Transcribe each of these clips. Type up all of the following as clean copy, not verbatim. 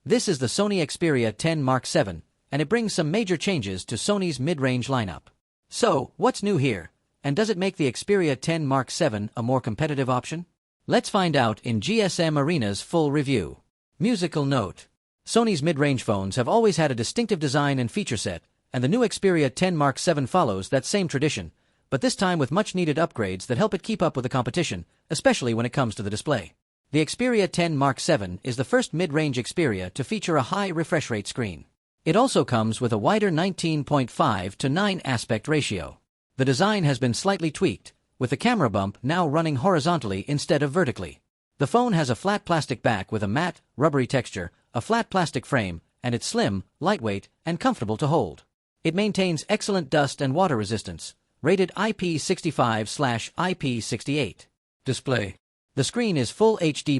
This is the Sony Xperia 10 Mark VII, and it brings some major changes to Sony's mid-range lineup. So, what's new here? And does it make the Xperia 10 Mark VII a more competitive option? Let's find out in GSM Arena's full review. Musical note. Sony's mid-range phones have always had a distinctive design and feature set, and the new Xperia 10 Mark VII follows that same tradition, but this time with much-needed upgrades that help it keep up with the competition, especially when it comes to the display. The Xperia 10 Mark VII is the first mid-range Xperia to feature a high refresh rate screen. It also comes with a wider 19.5:9 aspect ratio. The design has been slightly tweaked, with the camera bump now running horizontally instead of vertically. The phone has a flat plastic back with a matte, rubbery texture, a flat plastic frame, and it's slim, lightweight, and comfortable to hold. It maintains excellent dust and water resistance, rated IP65/IP68. Display. The screen is Full HD+,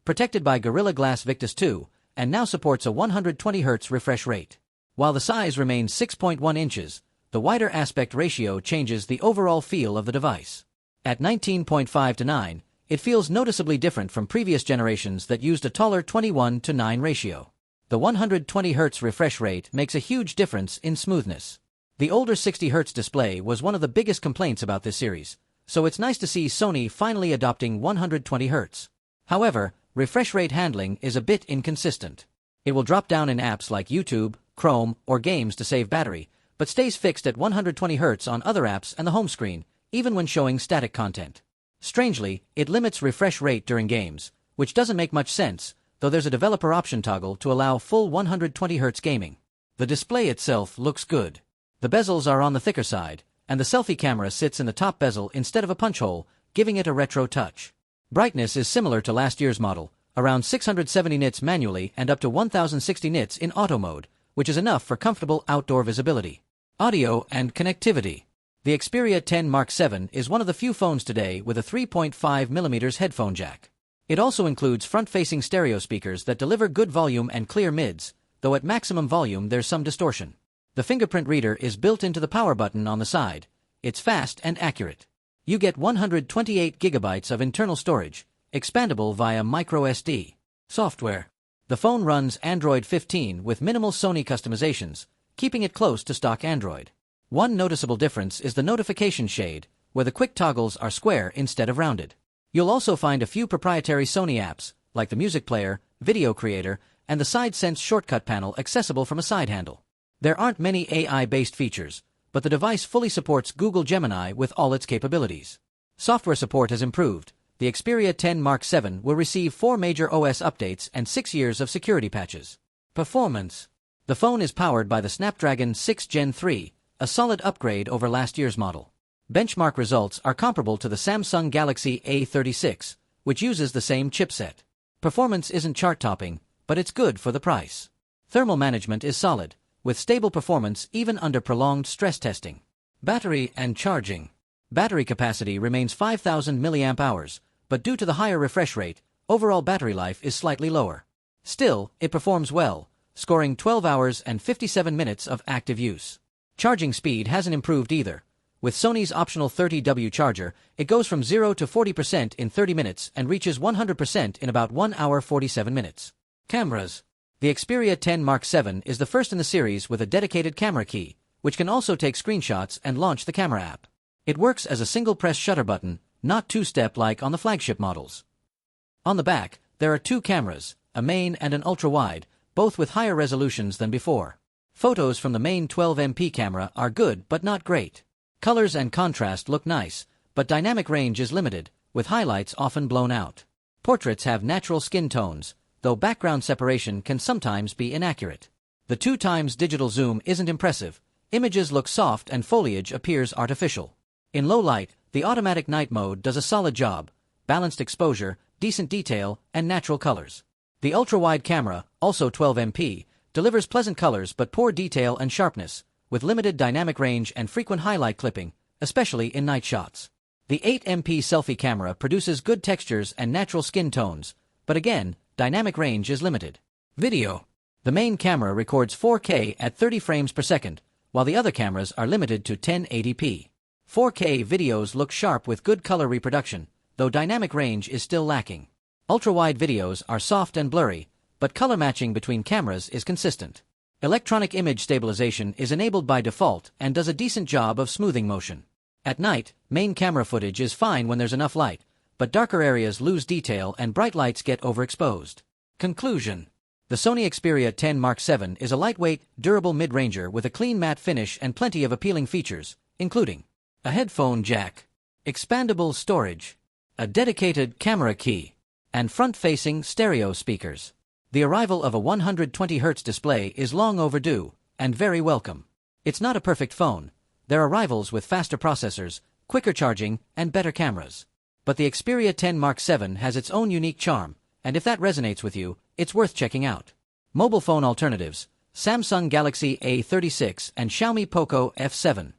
protected by Gorilla Glass Victus 2, and now supports a 120Hz refresh rate. While the size remains 6.1 inches, the wider aspect ratio changes the overall feel of the device. At 19.5:9, it feels noticeably different from previous generations that used a taller 21:9 ratio. The 120Hz refresh rate makes a huge difference in smoothness. The older 60Hz display was one of the biggest complaints about this series, so it's nice to see Sony finally adopting 120Hz. However, refresh rate handling is a bit inconsistent. It will drop down in apps like YouTube, Chrome, or games to save battery, but stays fixed at 120Hz on other apps and the home screen, even when showing static content. Strangely, it limits refresh rate during games, which doesn't make much sense, though there's a developer option toggle to allow full 120Hz gaming. The display itself looks good. The bezels are on the thicker side, and the selfie camera sits in the top bezel instead of a punch hole, giving it a retro touch. Brightness is similar to last year's model, around 670 nits manually and up to 1060 nits in auto mode, which is enough for comfortable outdoor visibility. Audio and connectivity. The Xperia 10 Mark VII is one of the few phones today with a 3.5mm headphone jack. It also includes front-facing stereo speakers that deliver good volume and clear mids, though at maximum volume there's some distortion. The fingerprint reader is built into the power button on the side. It's fast and accurate. You get 128 GB of internal storage, expandable via microSD. Software. The phone runs Android 15 with minimal Sony customizations, keeping it close to stock Android. One noticeable difference is the notification shade, where the quick toggles are square instead of rounded. You'll also find a few proprietary Sony apps, like the Music Player, Video Creator, and the SideSense shortcut panel accessible from a side handle. There aren't many AI-based features, but the device fully supports Google Gemini with all its capabilities. Software support has improved. The Xperia 10 Mark VII will receive 4 major OS updates and 6 years of security patches. Performance. The phone is powered by the Snapdragon 6 Gen 3, a solid upgrade over last year's model. Benchmark results are comparable to the Samsung Galaxy A36, which uses the same chipset. Performance isn't chart-topping, but it's good for the price. Thermal management is solid, with stable performance even under prolonged stress testing. Battery and charging. Battery capacity remains 5,000 mAh, but due to the higher refresh rate, overall battery life is slightly lower. Still, it performs well, scoring 12 hours and 57 minutes of active use. Charging speed hasn't improved either. With Sony's optional 30W charger, it goes from 0 to 40% in 30 minutes and reaches 100% in about 1 hour 47 minutes. Cameras. The Xperia 10 Mark VII is the first in the series with a dedicated camera key, which can also take screenshots and launch the camera app. It works as a single-press shutter button, not two-step like on the flagship models. On the back, there are 2 cameras, a main and an ultra-wide, both with higher resolutions than before. Photos from the main 12MP camera are good but not great. Colors and contrast look nice, but dynamic range is limited, with highlights often blown out. Portraits have natural skin tones, though background separation can sometimes be inaccurate. The 2x digital zoom isn't impressive. Images look soft and foliage appears artificial. In low light, the automatic night mode does a solid job, balanced exposure, decent detail, and natural colors. The ultra-wide camera, also 12MP, delivers pleasant colors but poor detail and sharpness, with limited dynamic range and frequent highlight clipping, especially in night shots. The 8MP selfie camera produces good textures and natural skin tones, but again, dynamic range is limited. Video. The main camera records 4K at 30 frames per second, while the other cameras are limited to 1080p. 4K videos look sharp with good color reproduction, though dynamic range is still lacking. Ultra-wide videos are soft and blurry, but color matching between cameras is consistent. Electronic image stabilization is enabled by default and does a decent job of smoothing motion. At night, main camera footage is fine when there's enough light, but darker areas lose detail and bright lights get overexposed. Conclusion. The Sony Xperia 10 Mark VII is a lightweight, durable mid-ranger with a clean matte finish and plenty of appealing features, including a headphone jack, expandable storage, a dedicated camera key, and front-facing stereo speakers. The arrival of a 120Hz display is long overdue, and very welcome. It's not a perfect phone. There are rivals with faster processors, quicker charging, and better cameras. But the Xperia 10 Mark VII has its own unique charm, and if that resonates with you, it's worth checking out. Mobile phone alternatives: Samsung Galaxy A36 and Xiaomi Poco F7.